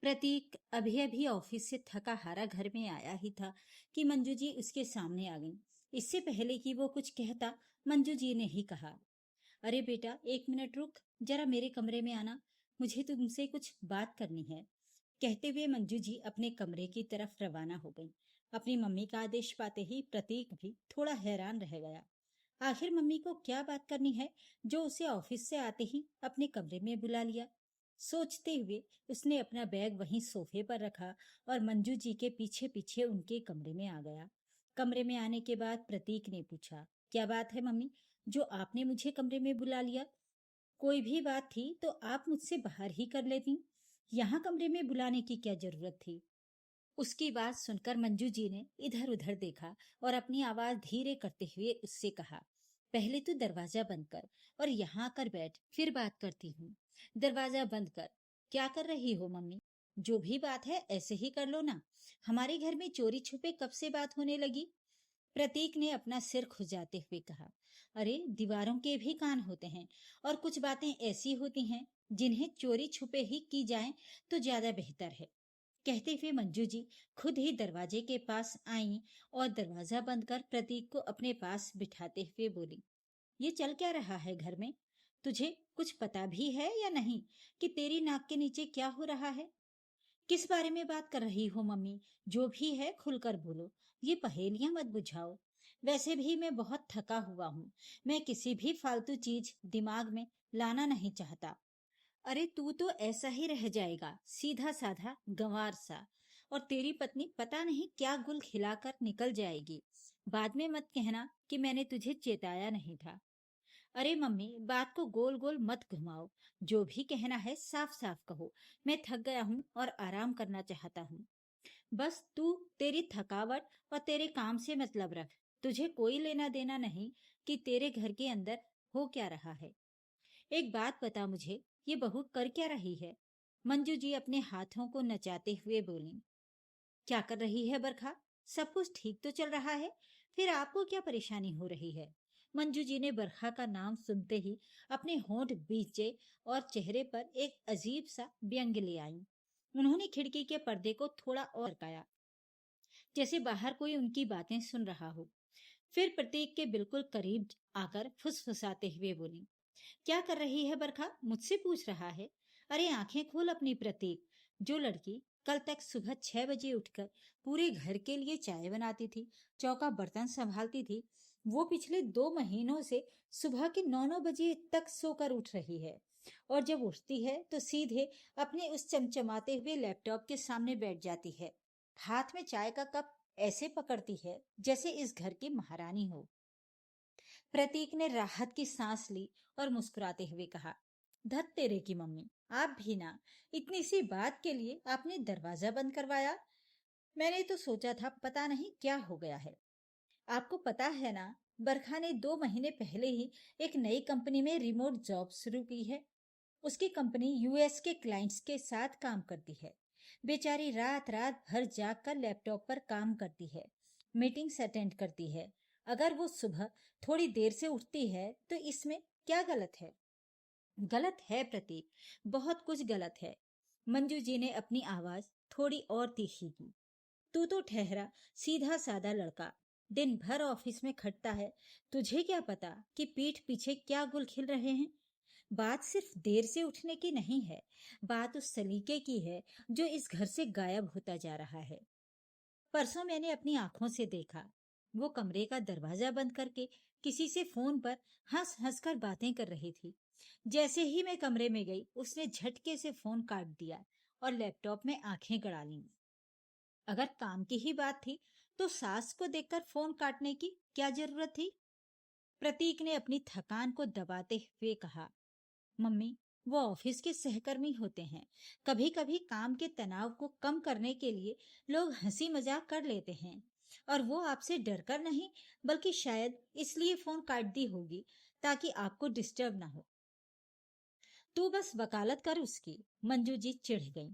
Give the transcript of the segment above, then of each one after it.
प्रतीक अभी अभी ऑफिस से थका हारा घर में आया ही था कि मंजू जी उसके सामने आ गई। इससे पहले कि वो कुछ कहता, मंजू जी ने ही कहा, अरे बेटा, 1 मिनट रुक, जरा मेरे कमरे में आना, मुझे तुमसे कुछ बात करनी है। कहते हुए मंजू जी अपने कमरे की तरफ रवाना हो गई। अपनी मम्मी का आदेश पाते ही प्रतीक भी थोड़ा हैरान रह गया। आखिर मम्मी को क्या बात करनी है जो उसे ऑफिस से आते ही अपने कमरे में बुला लिया। सोचते हुए उसने अपना बैग वहीं सोफे पर रखा और मंजू जी के पीछे पीछे उनके कमरे में आ गया। कमरे में आने के बाद प्रतीक ने पूछा, क्या बात है मम्मी, जो आपने मुझे कमरे में बुला लिया? कोई भी बात थी तो आप मुझसे बाहर ही कर लेती, यहाँ कमरे में बुलाने की क्या जरूरत थी? उसकी बात सुनकर मंजू जी ने इधर उधर देखा और अपनी आवाज धीरे करते हुए उससे कहा, पहले तू दरवाजा बंद कर और यहाँ आकर बैठ, फिर बात करती हूँ। दरवाजा बंद कर। क्या कर रही हो मम्मी? जो भी बात है ऐसे ही कर लो ना। हमारे घर में चोरी छुपे कब से बात होने लगी? प्रतीक ने अपना सिर खुजाते हुए कहा, अरे दीवारों के भी कान होते हैं और कुछ बातें ऐसी होती हैं जिन्हें चोरी छुपे ही की जाएं तो ज्यादा बेहतर है। कहते हुए मंजू जी खुद ही दरवाजे के पास आईं और दरवाजा बंद कर प्रतीक को अपने पास बिठाते हुए बोली, ये चल क्या रहा है घर में? तुझे कुछ पता भी है या नहीं कि तेरी नाक के नीचे क्या हो रहा है? किस बारे में बात कर रही हो मम्मी? जो भी है खुलकर बोलो, ये पहेलियां मत बुझाओ। वैसे भी मैं बहुत थका हुआ हूँ, मैं किसी भी फालतू चीज दिमाग में लाना नहीं चाहता। अरे तू तो ऐसा ही रह जाएगा, सीधा साधा गंवार सा। और तेरी पत्नी पता नहीं क्या गुल खिलाकर निकल जाएगी। बाद में मत कहना कि मैंने तुझे चेताया नहीं था। अरे मम्मी, बात को गोल गोल मत घुमाओ। जो भी कहना है साफ साफ कहो। मैं थक गया हूँ और आराम करना चाहता हूँ। बस तू तेरी थकावट और तेरे काम से मतलब रख। तुझे कोई लेना देना नहीं कि तेरे घर के अंदर हो क्या रहा है। एक बात बता मुझे, ये बहू कर क्या रही है? मंजू जी अपने हाथों को नचाते हुए बोली, क्या कर रही है बरखा? सब कुछ ठीक तो चल रहा है, फिर आपको क्या परेशानी हो रही है? मंजू जी ने बरखा का नाम सुनते ही अपने होंठ भींचे और चेहरे पर एक अजीब सा व्यंग ले आई। उन्होंने खिड़की के पर्दे को थोड़ा और सरकाया, जैसे बाहर कोई उनकी बातें सुन रहा हो। फिर प्रतीक के बिल्कुल करीब आकर फुसफुसाते हुए बोली, क्या कर रही है बरखा? मुझसे पूछ रहा है? अरे आंखें खोल अपनी प्रतीक। जो लड़की कल तक सुबह 6 बजे उठकर पूरे घर के लिए चाय बनाती थी, चौका बर्तन संभालती थी, वो पिछले 2 महीनों से सुबह के 9-9 बजे तक सोकर उठ रही है। और जब उठती है तो सीधे अपने उस चमचमाते हुए लैपटॉप के सामने बैठ जाती है। हाथ में चाय का कप ऐसे पकड़ती है जैसे इस घर की महारानी हो। प्रतीक ने राहत की सांस ली और मुस्कुराते हुए कहा, धत तेरे की मम्मी, आप भी ना, इतनी सी बात के लिए आपने दरवाजा बंद करवाया। मैंने तो सोचा था पता नहीं क्या हो गया है। आपको पता है ना, बरखा ने 2 महीने पहले ही एक नई कंपनी में रिमोट जॉब शुरू की है। उसकी कंपनी यूएस के क्लाइंट्स के साथ काम करती है। बेचारी रात रात भर जाग कर लैपटॉप पर काम करती है, मीटिंग्स अटेंड करती है। अगर वो सुबह थोड़ी देर से उठती है तो इसमें क्या गलत है? गलत है प्रतीक, बहुत कुछ गलत है। मंजू जी ने अपनी आवाज थोड़ी और तीखी की। तू तो ठहरा सीधा साधा लड़का, दिन भर ऑफिस में खटता है। तुझे क्या पता कि पीठ पीछे क्या गुल खिल रहे हैं? बात सिर्फ देर से उठने की नहीं है, बात उस सलीके की है जो इस घर से गायब होता जा रहा है। परसों मैंने अपनी आंखों से देखा, वो कमरे का दरवाजा बंद करके किसी से फोन पर हंस हंस कर बातें कर रही थी। जैसे ही मैं कमरे में गई उसने झटके से फोन काट दिया और लैपटॉप में आंखें गड़ा लीं। अगर काम की ही बात थी तो सास को देखकर फोन काटने की क्या जरूरत थी? प्रतीक ने अपनी थकान को दबाते हुए कहा, मम्मी, वो ऑफिस के सहकर्मी होते हैं। कभी कभी काम के तनाव को कम करने के लिए लोग हंसी मजाक कर लेते हैं। और वो आपसे डरकर नहीं, बल्कि शायद इसलिए फोन काट दी होगी ताकि आपको डिस्टर्ब ना हो। तू बस वकालत कर उसकी। मंजू जी चिढ़ गई।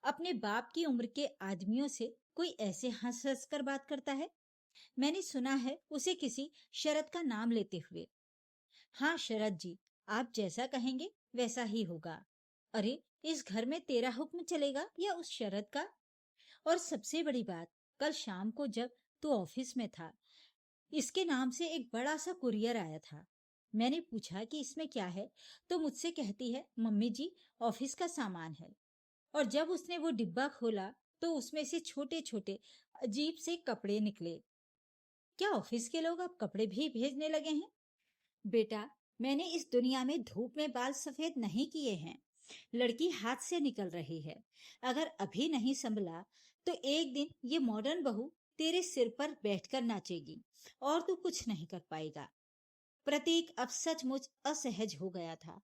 अपने बाप की उम्र के आदमियों से कोई ऐसे हंस हंस कर बात करता है? मैंने सुना है उसे किसी शरद का नाम लेते हुए। हाँ शरद जी, आप जैसा कहेंगे वैसा ही होगा। अरे, इस घर में तेरा हुक्म चलेगा या उस शरद का? और सबसे बड़ी बात, कल शाम को जब तू ऑफिस में था, इसके नाम से एक बड़ा सा कुरियर आया था। मैंने पूछा कि इसमें क्या है, तो मुझसे कहती है, मम्मी जी, ऑफिस का सामान है। और जब उसने वो डिब्बा खोला तो उसमें से छोटे छोटे अजीब से कपड़े निकले। क्या ऑफिस के लोग अब कपड़े भी भेजने लगे हैं? बेटा, मैंने इस दुनिया में धूप में बाल सफेद नहीं किए हैं। लड़की हाथ से निकल रही है। अगर अभी नहीं संभला तो एक दिन ये मॉडर्न बहू तेरे सिर पर बैठकर नाचेगी और तू कुछ नहीं कर पाएगा। प्रतीक अब सचमुच असहज हो गया था।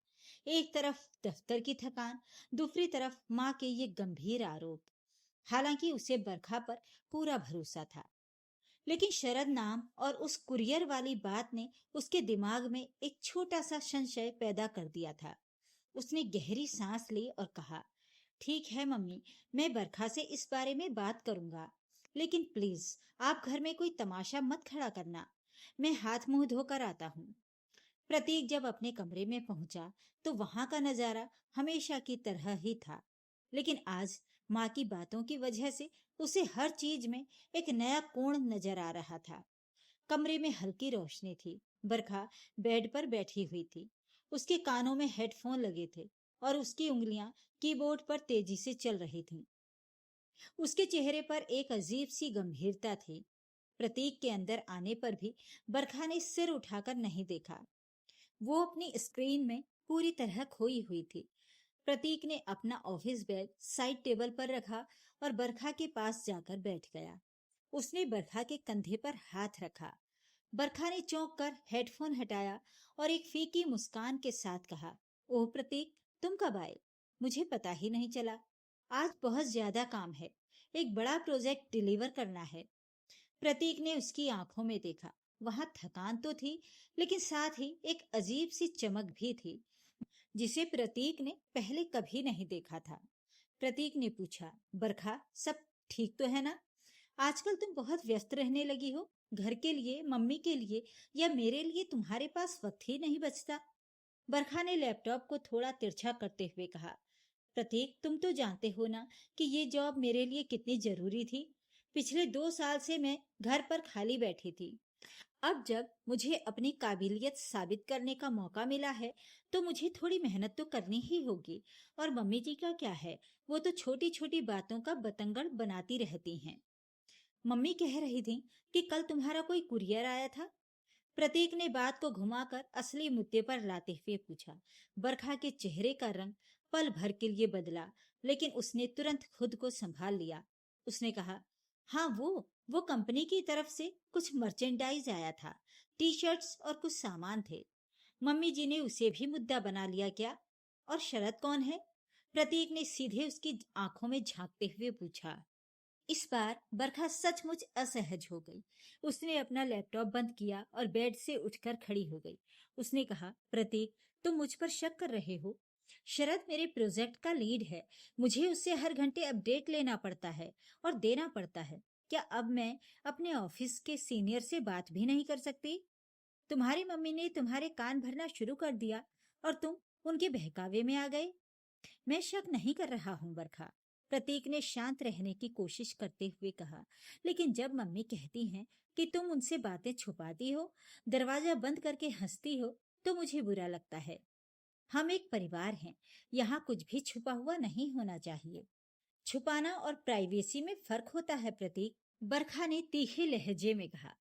एक तरफ दफ्तर की थकान, दूसरी तरफ माँ के ये गंभीर आरोप। हालांकि उसे बरखा पर पूरा भरोसा था, लेकिन शरद नाम और उस कुरियर वाली बात ने उसके दिमाग में एक छोटा सा संशय पैदा कर दिया था। उसने गहरी सांस ली और कहा, ठीक है मम्मी, मैं बरखा से इस बारे में बात करूंगा, लेकिन प्लीज आप घर में कोई तमाशा मत खड़ा करना। मैं हाथ मुंह धोकर आता हूँ। प्रतीक जब अपने कमरे में पहुंचा तो वहां का नजारा हमेशा की तरह ही था, लेकिन आज माँ की बातों की वजह से उसे हर चीज में एक नया कोण नजर आ रहा था। कमरे में हल्की रोशनी थी। बरखा बेड पर बैठी हुई थी। उसके कानों में हेडफोन लगे थे और उसकी उंगलियां कीबोर्ड पर तेजी से चल रही थीं। उसके चेहरे पर एक अजीब सी गंभीरता थी। प्रतीक के अंदर आने पर भी बरखा ने सिर उठाकर नहीं देखा। वो अपनी स्क्रीन में पूरी तरह खोई हुई थी। प्रतीक ने अपना ऑफिस बैग साइड टेबल पर रखा और बरखा के पास जाकर बैठ गया। उसने बरखा के कंधे पर हाथ रखा। बरखा ने चौंक कर हेडफोन हटाया और एक फीकी मुस्कान के साथ कहा, ओह प्रतीक, तुम कब आए? मुझे पता ही नहीं चला। आज बहुत ज्यादा काम है। एक बड़ा प्रोजेक्ट डिलीवर करना है। प्रतीक ने उसकी आंखों में देखा। वहां थकान तो थी, लेकिन साथ ही एक अजीब सी चमक भी थी, जिसे प्रतीक ने पहले कभी नहीं देखा था। प्रतीक ने पूछा, बरखा, सब ठीक तो है ना? आजकल तुम बहुत व्यस्त रहने लगी हो। घर के लिए, मम्मी के लिए या मेरे लिए तुम्हारे पास वक्त ही नहीं बचता। बरखा ने लैपटॉप को थोड़ा तिरछा करते हुए कहा, प्रतीक, तुम तो जानते हो ना कि ये जॉब मेरे लिए कितनी जरूरी थी। पिछले 2 साल से मैं घर पर खाली बैठी थी। अब जब मुझे अपनी काबिलियत साबित करने का मौका मिला है, तो मुझे थोड़ी मेहनत तो करनी ही होगी। और मम्मी जी का क्या है, वो तो छोटी छोटी बातों का बतंगड़ बनाती रहती हैं। मम्मी कह रही थी कि कल तुम्हारा कोई कुरियर आया था। प्रतीक ने बात को घुमाकर असली मुद्दे पर लाते हुए पूछा। बरखा के चेहरे का रंग पल भर के लिए बदला, लेकिन उसने तुरंत खुद को संभाल लिया। उसने कहा, हाँ, वो कंपनी की तरफ से कुछ मर्चेंडाइज आया था। टी शर्ट्स और कुछ सामान थे। मम्मी जी ने उसे भी मुद्दा बना लिया क्या? और शरद कौन है? प्रतीक ने सीधे उसकी आंखों में झांकते हुए पूछा। इस बार बरखा सचमुच असहज हो गई। उसने अपना लैपटॉप बंद किया और बेड से उठकर खड़ी हो गई। उसने कहा, प्रतीक, तुम मुझ पर शक कर रहे हो? शरद मेरे प्रोजेक्ट का लीड है। मुझे उससे हर घंटे अपडेट लेना पड़ता है और देना पड़ता है। क्या अब मैं अपने ऑफिस के सीनियर से बात भी नहीं कर सकती? तुम्हारी मम्मी ने तुम्हारे कान भरना शुरू कर दिया और तुम उनके बहकावे में आ गए। मैं शक नहीं कर रहा हूँ बरखा, प्रतीक ने शांत रहने की कोशिश करते हुए कहा, लेकिन जब मम्मी कहती हैं कि तुम उनसे बातें छुपाती हो, दरवाजा बंद करके हंसती हो, तो मुझे बुरा लगता है। हम एक परिवार हैं। यहाँ कुछ भी छुपा हुआ नहीं होना चाहिए। छुपाना और प्राइवेसी में फर्क होता है प्रतीक, बरखा ने तीखे लहजे में कहा।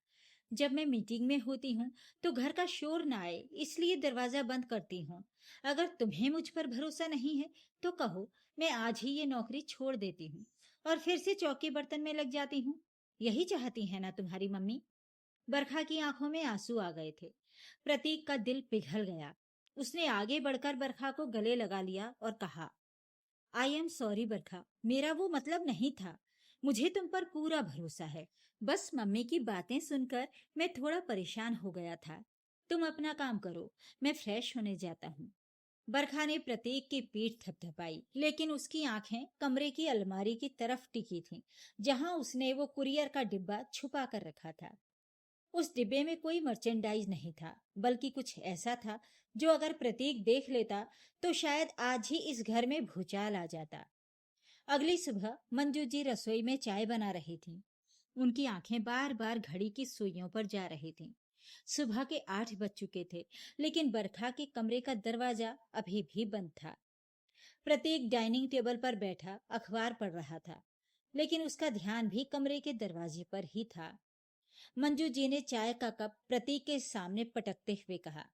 जब मैं मीटिंग में होती हूँ तो घर का शोर ना आए, इसलिए दरवाजा बंद करती हूँ। अगर तुम्हें मुझ पर भरोसा नहीं है तो कहो, मैं आज ही ये नौकरी छोड़ देती हूँ और फिर से चौके बर्तन में लग जाती हूँ। यही चाहती है ना तुम्हारी मम्मी? बरखा की आंखों में आंसू आ गए थे। प्रतीक का दिल पिघल गया। उसने आगे बढ़कर बरखा को गले लगा लिया और कहा, आई एम सॉरी बरखा, मेरा वो मतलब नहीं था। मुझे तुम पर पूरा भरोसा है। बस मम्मी की बातें सुनकर मैं थोड़ा परेशान हो गया था। तुम अपना काम करो, मैं फ्रेश होने जाता हूँ। बरखा ने प्रतीक की पीठ थपथपाई, लेकिन उसकी आंखें कमरे की अलमारी की तरफ टिकी थीं, जहां उसने वो कुरियर का डिब्बा छुपा कर रखा था। उस डिब्बे में कोई मर्चेंडाइज नहीं था, बल्कि कुछ ऐसा था जो अगर प्रतीक देख लेता तो शायद आज ही इस घर में भूचाल आ जाता। अगली सुबह मंजू जी रसोई में चाय बना रही थी। उनकी आंखें बार बार घड़ी की सुइयों पर जा रही थीं। सुबह के 8 बज चुके थे, लेकिन बरखा के कमरे का दरवाजा अभी भी बंद था। प्रतीक डाइनिंग टेबल पर बैठा अखबार पढ़ रहा था, लेकिन उसका ध्यान भी कमरे के दरवाजे पर ही था। मंजू जी ने चाय का कप प्रतीक के सामने पटकते हुए कहा,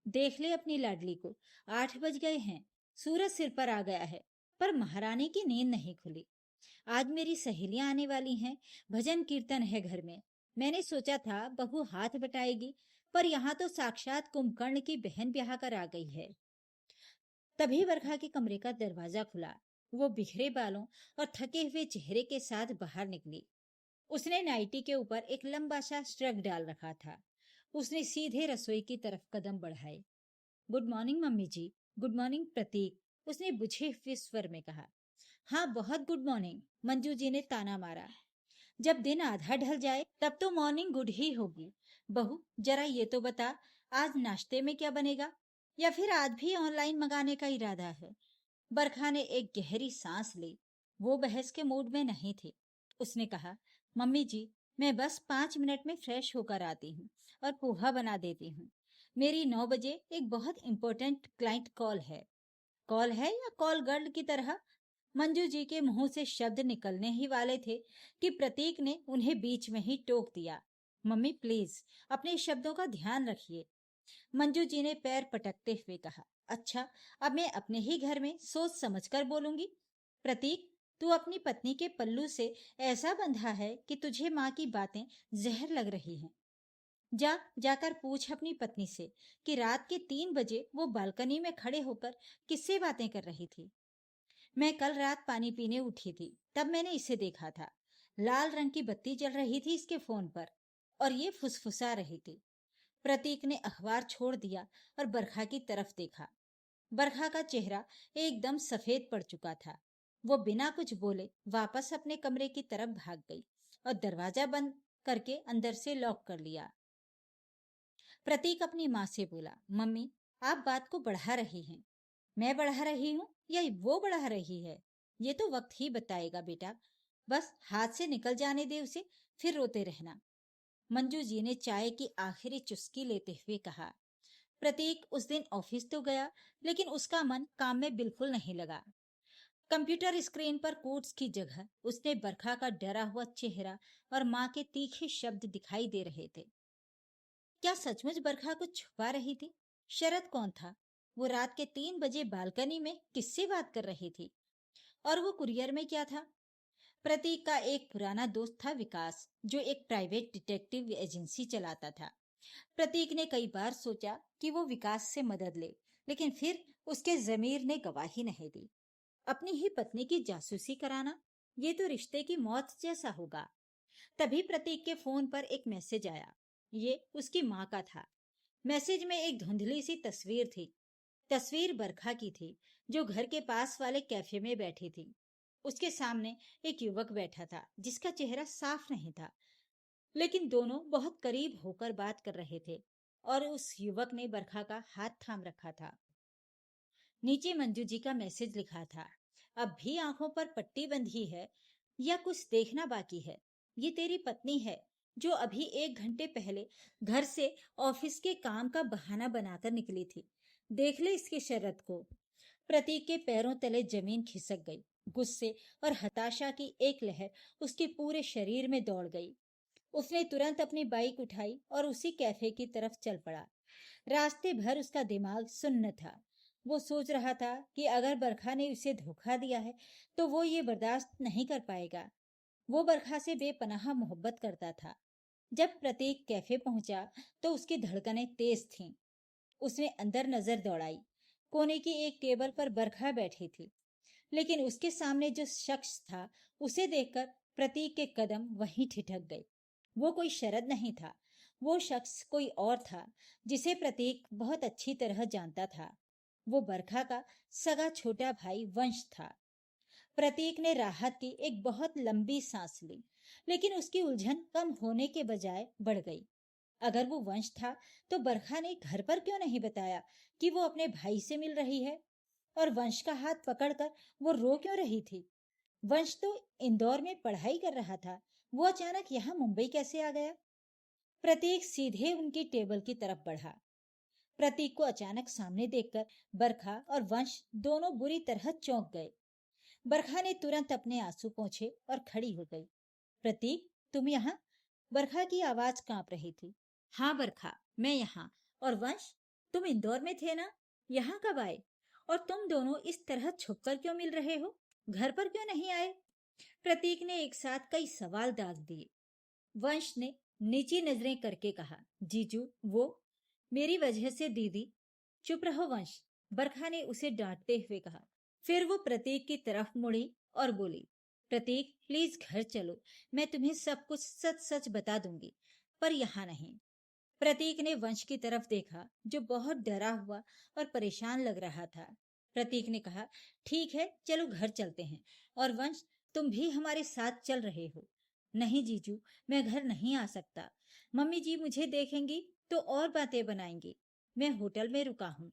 देख ले अपनी लाडली को, 8 बज गए हैं, सूरज सिर पर आ गया है, पर महारानी की नींद नहीं खुली। आज मेरी सहेलियां आने वाली हैं, भजन कीर्तन है घर में। मैंने सोचा था बहू हाथ बटाएगी, पर यहाँ तो साक्षात कुंभकर्ण की बहन ब्याह कर आ गई है। तभी बरखा के कमरे का दरवाजा खुला। वो बिखरे बालों और थके हुए चेहरे के साथ बाहर निकली। उसने नाइटी के ऊपर एक लंबा सा श्रग डाल रखा था। उसने सीधे रसोई की तरफ कदम बढ़ाए। गुड मॉर्निंग मम्मी जी। गुड मॉर्निंग प्रतीक, उसने बुझे हुए स्वर में कहा। हाँ, बहुत गुड मॉर्निंग, मंजू जी ने ताना मारा। जब दिन आधा ढल जाए तब तो मॉर्निंग गुड ही होगी। बहू, जरा ये तो बता, आज नाश्ते में क्या बनेगा, या फिर आज भी ऑनलाइन मंगाने का इरादा है? बरखा ने एक गहरी सांस ली। वो बहस के मूड में नहीं थी। उसने कहा, मम्मी जी, मैं बस 5 मिनट में फ्रेश होकर आती हूँ और पोहा बना देती हूँ। मेरी 9 बजे एक बहुत इंपॉर्टेंट क्लाइंट कॉल है। कॉल है या कॉल गर्ल की तरह? मंजू जी के मुंह से शब्द निकलने ही वाले थे कि प्रतीक ने उन्हें बीच में ही टोक दिया। मम्मी प्लीज, अपने शब्दों का ध्यान रखिए। मंजू जी ने पैर पटकते हुए कहा, अच्छा, अब मैं अपने ही घर में सोच समझकर बोलूंगी। प्रतीक, तू अपनी पत्नी के पल्लू से ऐसा बंधा है कि तुझे माँ की बातें जहर लग रही हैं। जाकर पूछ अपनी पत्नी से कि रात के 3 बजे वो बालकनी में खड़े होकर किससे बातें कर रही थी। मैं कल रात पानी पीने उठी थी, तब मैंने इसे देखा था। लाल रंग की बत्ती जल रही थी इसके फोन पर, और ये फुसफुसा रही थी। प्रतीक ने अखबार छोड़ दिया और बरखा की तरफ देखा। बरखा का चेहरा एकदम सफेद पड़ चुका था। वो बिना कुछ बोले वापस अपने कमरे की तरफ भाग गई और दरवाजा बंद करके अंदर से लॉक कर लिया। प्रतीक अपनी माँ से बोला, मम्मी, आप बात को बढ़ा रही हैं। मैं बढ़ा रही हूँ या वो बढ़ा रही है, ये तो वक्त ही बताएगा बेटा। बस हाथ से निकल जाने दे उसे, फिर रोते रहना। मंजू जी ने चाय की आखिरी चुस्की लेते हुए कहा। प्रतीक उस दिन ऑफिस तो गया, लेकिन उसका मन काम में बिल्कुल नहीं लगा। कंप्यूटर स्क्रीन पर कोट्स की जगह उसने बरखा का डरा हुआ चेहरा और माँ के तीखे शब्द दिखाई दे रहे थे। क्या सचमुच बरखा कुछ छुपा रही थी? शरद कौन था? वो रात के 3 बजे बालकनी में किससे बात कर रही थी? और वो कुरियर में क्या था? प्रतीक का एक पुराना दोस्त था विकास, जो एक प्राइवेट डिटेक्टिव एजेंसी चलाता था। प्रतीक ने कई बार सोचा कि वो विकास से मदद ले, लेकिन फिर उसके जमीर ने गवाही नहीं दी। अपनी ही पत्नी की जासूसी कराना, ये तो रिश्ते की मौत जैसा होगा। तभी प्रतीक के फोन पर एक मैसेज आया। ये उसकी माँ का था। मैसेज में एक धुंधली सी तस्वीर थी। तस्वीर बरखा की थी, जो घर के पास वाले कैफे में बैठी थी। उसके सामने एक युवक बैठा था, जिसका चेहरा साफ नहीं था, लेकिन दोनों बहुत करीब होकर बात कर रहे थे, और उस युवक ने बरखा का हाथ थाम रखा था। नीचे मंजू जी का मैसेज लिखा था, अब भी आंखों पर पट्टी बंधी है या कुछ देखना बाकी है? ये तेरी पत्नी है, जो अभी 1 घंटे पहले घर से ऑफिस के काम का बहाना बनाकर निकली थी। देख ले इसके शरत को। प्रतीक के पैरों तले जमीन खिसक गई। गुस्से और हताशा की एक लहर उसके पूरे शरीर में दौड़ गई। उसने तुरंत अपनी बाइक उठाई और उसी कैफे की तरफ चल पड़ा। रास्ते भर उसका दिमाग सुन्न था। वो सोच रहा था कि अगर बरखा ने उसे धोखा दिया है तो वो ये बर्दाश्त नहीं कर पाएगा। वो बरखा से बेपनाह मोहब्बत करता था। जब प्रतीक कैफे पहुंचा तो उसकी धड़कनें तेज थीं। उसने अंदर नजर दौड़ाई। कोने की एक टेबल पर बरखा बैठी थी, लेकिन उसके सामने जो शख्स था, उसे देखकर प्रतीक के कदम वहीं ठिठक गए। वो कोई शरद नहीं था। वो शख्स कोई और था, जिसे प्रतीक बहुत अच्छी तरह जानता था। वो बरखा का सगा छोटा भाई वंश था। प्रतीक ने राहत की एक बहुत लंबी सांस ली, लेकिन उसकी उलझन कम होने के बजाय बढ़ गई। अगर वो वंश था तो बरखा ने घर पर क्यों नहीं बताया कि वो अपने भाई से मिल रही है? और वंश का हाथ पकड़कर वो रो क्यों रही थी? वंश तो इंदौर में पढ़ाई कर रहा था, वो अचानक यहाँ मुंबई कैसे आ गया? प्रतीक सीधे उनकी टेबल की तरफ बढ़ा। प्रतीक को अचानक सामने देखकर बरखा और वंश दोनों बुरी तरह चौंक गए। बरखा ने तुरंत अपने आंसू पोंछे और खड़ी हो गई। प्रतीक, तुम यहाँ? बरखा की आवाज कांप रही थी। हाँ बरखा, मैं यहाँ। और वंश, तुम इंदौर में थे ना? यहाँ कब आए? और तुम दोनों इस तरह छुपकर क्यों मिल रहे हो? घर पर क्यों नहीं आए? प्रतीक ने एक साथ कई सवाल दाग दिए। वंश ने नीची नजरें करके कहा, जीजू, वो मेरी वजह से दीदी। चुप रहो वंश, बरखा ने उसे डांटते हुए कहा। फिर वो प्रतीक की तरफ मुड़ी और बोली, प्रतीक प्लीज घर चलो, मैं तुम्हें सब कुछ सच सच बता दूंगी, पर यहाँ नहीं। प्रतीक ने वंश की तरफ देखा जो बहुत डरा हुआ और परेशान लग रहा था। प्रतीक ने कहा, ठीक है चलो घर चलते हैं। और वंश, तुम भी हमारे साथ चल रहे हो? नहीं जीजू, मैं घर नहीं आ सकता। मम्मी जी मुझे देखेंगी तो और बातें बनाएंगी। मैं होटल में रुका हूँ,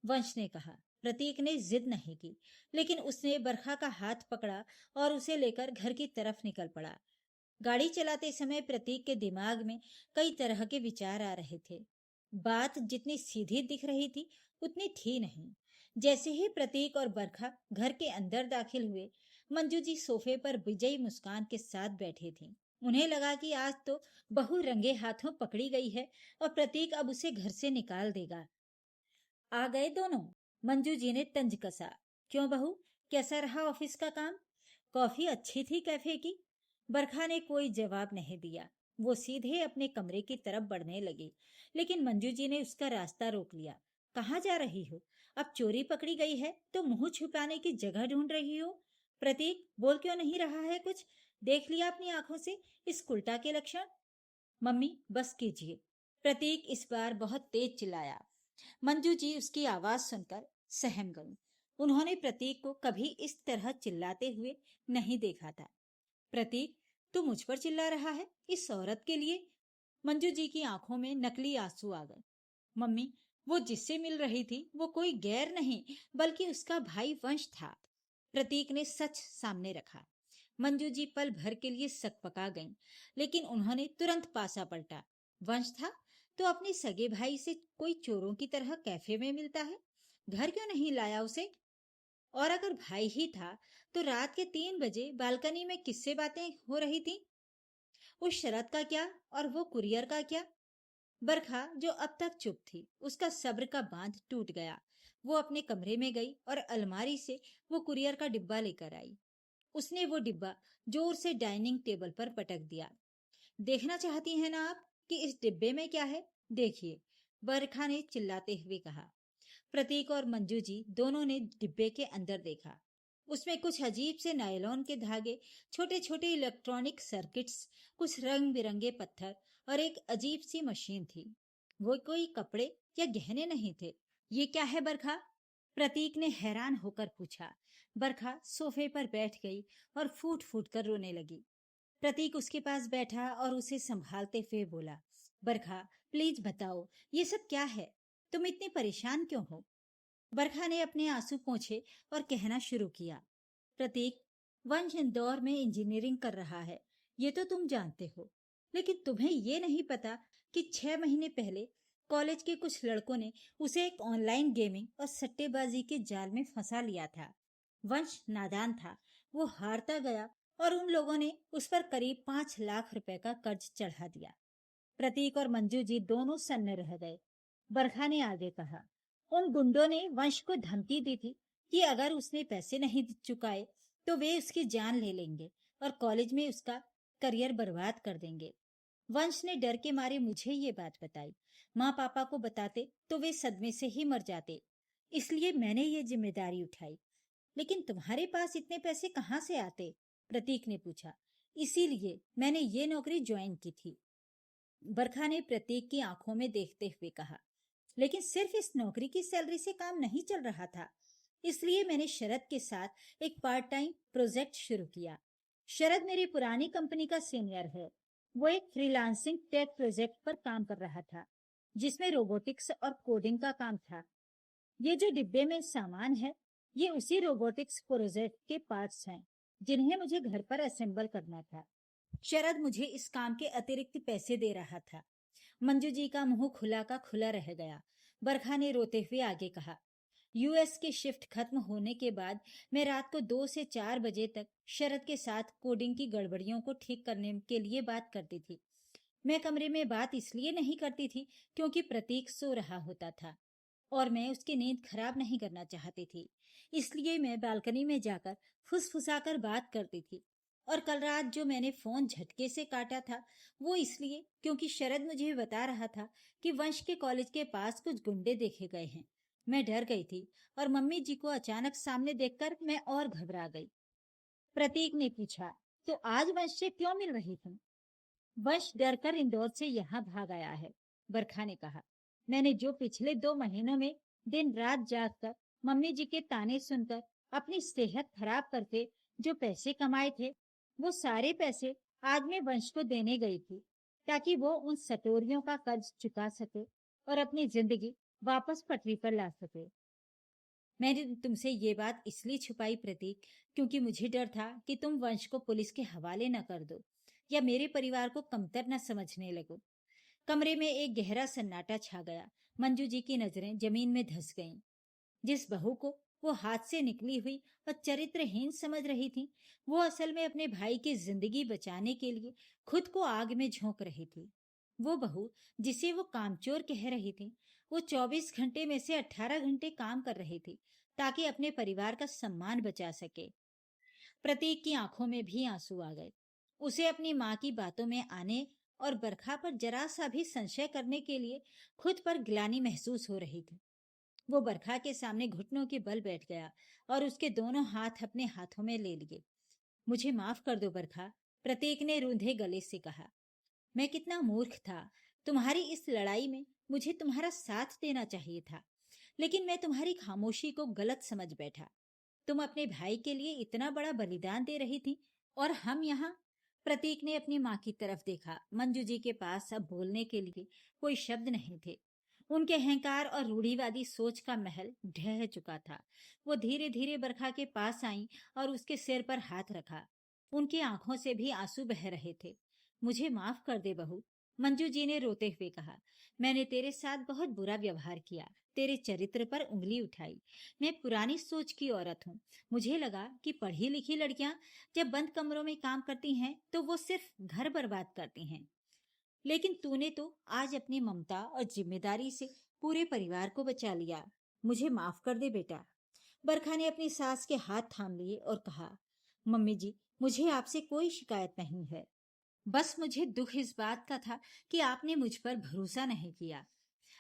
वंश ने कहा। प्रतीक ने जिद नहीं की, लेकिन उसने बरखा का हाथ पकड़ा और उसे लेकर घर की तरफ निकल पड़ा। गाड़ी चलाते समय प्रतीक के दिमाग में कई तरह के विचार आ रहे थे। बात जितनी सीधी दिख रही थी उतनी थी नहीं। जैसे ही प्रतीक और बरखा घर के अंदर दाखिल हुए, मंजू जी सोफे पर विजयी मुस्कान के साथ बैठी थीं। उन्हें लगा कि आज तो बहू रंगे हाथों पकड़ी गई है और प्रतीक अब उसे घर से निकाल देगा। आ गए दोनों, मंजू जी ने तंज कसा। क्यों बहू, कैसा रहा ऑफिस का काम? कॉफी अच्छी थी कैफे की? बरखा ने कोई जवाब नहीं दिया। वो सीधे अपने कमरे की तरफ बढ़ने लगी, लेकिन मंजू जी ने उसका रास्ता रोक लिया। कहाँ जा रही हो? अब चोरी पकड़ी गई है तो मुंह छुपाने की जगह ढूंढ रही हो? प्रतीक बोल क्यों नहीं रहा है कुछ? देख लिया अपनी आंखों से इस उल्टा के लक्षण? मम्मी बस कीजिए, प्रतीक इस बार बहुत तेज चिल्लाया। मंजू जी उसकी आवाज सुनकर सहम गईं। उन्होंने प्रतीक को कभी इस तरह चिल्लाते हुए नहीं देखा था। प्रतीक, तू मुझ पर चिल्ला रहा है इस औरत के लिए? मंजू जी की आंखों में नकली आंसू आ गए। मम्मी, वो जिससे मिल रही थी वो कोई गैर नहीं बल्कि उसका भाई वंश था। प्रतीक ने सच सामने रखा। मंजू जी पल भर के लिए सकपका गईं, लेकिन उन्होंने तुरंत पासा पलटा। वंश था तो अपने सगे भाई से कोई चोरों की तरह कैफे में मिलता है? घर क्यों नहीं लाया उसे? और अगर भाई ही था तो रात के 3 बजे बालकनी में किससे बातें हो रही थी? उस शरत का क्या और वो कुरियर का क्या? बरखा जो अब तक चुप थी, उसका सब्र का बांध टूट गया। वो अपने कमरे में गई और अलमारी से वो कुरियर का डिब्बा लेकर आई। उसने वो डिब्बा जोर से डाइनिंग टेबल पर पटक दिया। देखना चाहती हैं ना आप कि इस डिब्बे में क्या है? देखिए, बरखा ने चिल्लाते हुए कहा। प्रतीक और मंजू जी दोनों ने डिब्बे के अंदर देखा। उसमें कुछ अजीब से नायलॉन के धागे, छोटे छोटे इलेक्ट्रॉनिक सर्किट्स, कुछ रंग बिरंगे पत्थर और एक अजीब सी मशीन थी। वो कोई कपड़े या गहने नहीं थे। ये क्या है बरखा? प्रतीक ने हैरान होकर पूछा। बरखा सोफे पर बैठ गई और फूट फूट कर रोने लगी। प्रतीक उसके पास बैठा और उसे संभालते हुए बोला, बरखा प्लीज बताओ, ये सब क्या है? तुम इतनी परेशान क्यों हो? बरखा ने अपने आंसू पोंछे और कहना शुरू किया, प्रतीक, वंश इंदौर में इंजीनियरिंग कर रहा है, ये तो तुम जानते हो। लेकिन तुम्हें ये नहीं पता कि 6 महीने पहले कॉलेज के कुछ लड़कों ने उसे एक ऑनलाइन गेमिंग और सट्टेबाजी के जाल में फंसा लिया था। वंश नादान था, वो हारता गया और उन लोगों ने उस पर करीब 5 लाख रुपए का कर्ज चढ़ा दिया। प्रतीक और मंजू जी दोनों सन्न रह गए। बरखा ने आगे कहा, उन गुंडों ने वंश को धमकी दी थी कि अगर उसने पैसे नहीं चुकाए तो वे उसकी जान ले लेंगे और कॉलेज में उसका करियर बर्बाद कर देंगे। वंश ने डर के मारे मुझे ये बात बताई। माँ पापा को बताते तो वे सदमे से ही मर जाते, इसलिए मैंने ये जिम्मेदारी उठाई। लेकिन तुम्हारे पास इतने पैसे कहाँ से आते? प्रतीक ने पूछा। इसीलिए मैंने ये नौकरी ज्वाइन की थी, बरखा ने प्रतीक की आंखों में देखते हुए कहा। लेकिन सिर्फ इस नौकरी की सैलरी से काम नहीं चल रहा था, इसलिए मैंने शरद के साथ एक पार्ट टाइम प्रोजेक्ट शुरू किया। शरद मेरी पुरानी कंपनी का सीनियर है। वो एक फ्रीलांसिंग टेक प्रोजेक्ट पर काम कर रहा था, जिसमें रोबोटिक्स और कोडिंग का काम था। ये जो डिब्बे में सामान है, ये उसी रोबोटिक्स प्रोजेक्ट के पार्ट्स हैं, जिन्हें मुझे घर पर असेंबल करना था। शरद मुझे इस काम के अतिरिक्त पैसे दे रहा था। मंजू जी का मुंह खुला का खुला रह गया। बरखा ने रोते हुए आगे कहा, यूएस की शिफ्ट खत्म होने के बाद मैं रात को 2 से 4 बजे तक शरद के साथ कोडिंग की गड़बड़ियों को ठीक करने के लिए बात करती थी। मैं कमरे में बात इसलिए नहीं करती थी क्योंकि प्रतीक सो रहा होता था और मैं उसकी नींद खराब नहीं करना चाहती थी। इसलिए मैं बालकनी में जाकर फुसफुसाकर बात करती थी। और कल रात जो मैंने फोन झटके से काटा था, वो इसलिए क्योंकि शरद मुझे बता रहा था कि वंश के कॉलेज के पास कुछ गुंडे देखे गए हैं। मैं डर गई थी और मम्मी जी को अचानक सामने देखकर मैं और घबरा गई। प्रतीक ने पूछा, तो आज वंश से क्यों मिल रही तुम? वंश डरकर इंदौर से यहाँ भाग आया है, बरखा ने कहा। मैंने जो पिछले 2 महीनों में दिन रात जागकर मम्मी जी के ताने सुनकर अपनी सेहत खराब करके जो पैसे कमाए थे, वो सारे पैसे आज मैं वंश को देने गई थी, ताकि वो उन सटोरियों का कर्ज चुका सके और अपनी जिंदगी वापस पटरी पर ला सके। मैंने तुमसे ये बात इसलिए छुपाई प्रतीक, क्योंकि मुझे डर था कि तुम वंश को पुलिस के हवाले न कर दो या मेरे परिवार को कमतर न समझने लगो। कमरे में एक गहरा सन्नाटा छा गया। मंजू जी की नजरें जमीन में धंस गईं। जिस बहू को वो हाथ से निकली हुई और चरित्रहीन समझ रही थी, वो असल में अपने भाई की जिंदगी बचाने के लिए खुद को आग में झोंक रही थी। वो बहू जिसे वो कामचोर कह रही थी, वो 24 घंटे में से 18 घंटे काम कर रही थी ताकि अपने परिवार का सम्मान बचा सके। प्रतीक की आंखों में भी आंसू आ गए। उसे अपनी माँ की बातों में आने और बरखा पर जरा सा भी संशय करने के लिए खुद पर ग्लानि महसूस हो रही थी। वो बरखा के सामने घुटनों के बल बैठ गया और उसके दोनों हाथ अपने हाथों में ले लिए। मुझे माफ कर दो बरखा, प्रतीक ने रूंधे गले से कहा। मैं कितना मूर्ख था। तुम्हारी इस लड़ाई में मुझे तुम्हारा साथ देना चाहिए था, लेकिन मैं तुम्हारी खामोशी को गलत समझ बैठा। तुम अपने भाई के लिए इतना बड़ा बलिदान दे रही थी और हम यहाँ। प्रतीक ने अपनी माँ की तरफ देखा। मंजू जी के पास अब बोलने के लिए कोई शब्द नहीं थे। उनके अहंकार और रूढ़िवादी सोच का महल ढह चुका था। वो धीरे धीरे बरखा के पास आई और उसके सिर पर हाथ रखा। उनकी आंखों से भी आंसू बह रहे थे। मुझे माफ कर दे बहू, मंजू जी ने रोते हुए कहा। मैंने तेरे साथ बहुत बुरा व्यवहार किया, तेरे चरित्र पर उंगली उठाई। मैं पुरानी सोच की औरत हूँ। मुझे लगा कि पढ़ी लिखी लड़कियां जब बंद कमरों में काम करती हैं तो वो सिर्फ घर बर्बाद करती हैं, लेकिन तूने तो आज अपनी ममता और जिम्मेदारी से पूरे परिवार को बचा लिया। मुझे माफ कर दे बेटा। बरखा ने अपनी सास के हाथ थाम लिए और कहा, मम्मी जी, मुझे आपसे कोई शिकायत नहीं है। बस मुझे दुख इस बात का था कि आपने मुझ पर भरोसा नहीं किया।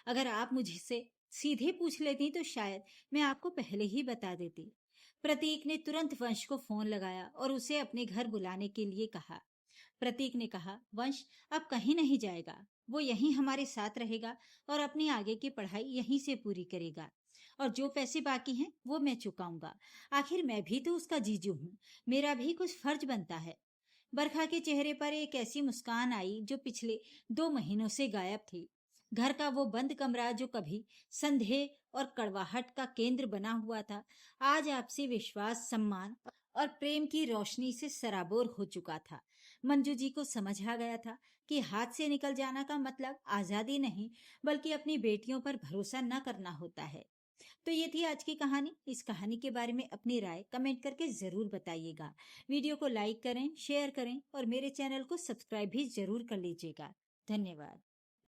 अगर आप मुझसे सीधे पूछ लेती तो शायद मैं आपको पहले ही बता देती। प्रतीक ने तुरंत वंश को फोन लगाया और उसे अपने घर बुलाने के लिए कहा। प्रतीक ने कहा, वंश अब कहीं नहीं जाएगा। वो यहीं हमारे साथ रहेगा और अपनी आगे की पढ़ाई यहीं से पूरी करेगा। और जो पैसे बाकी हैं वो मैं चुकाऊंगा। आखिर मैं भी तो उसका जीजू हूँ, मेरा भी कुछ फर्ज बनता है। बरखा के चेहरे पर एक ऐसी मुस्कान आई जो पिछले 2 महीनों से गायब थी। घर का वो बंद कमरा जो कभी संदेह और कड़वाहट का केंद्र बना हुआ था, आज आपसी विश्वास, सम्मान और प्रेम की रोशनी से सराबोर हो चुका था। मंजू जी को समझ आ गया था कि हाथ से निकल जाना का मतलब आजादी नहीं, बल्कि अपनी बेटियों पर भरोसा न करना होता है। तो ये थी आज की कहानी। इस कहानी के बारे में अपनी राय कमेंट करके जरूर बताइएगा। वीडियो को लाइक करें, शेयर करें और मेरे चैनल को सब्सक्राइब भी जरूर कर लीजिएगा। धन्यवाद।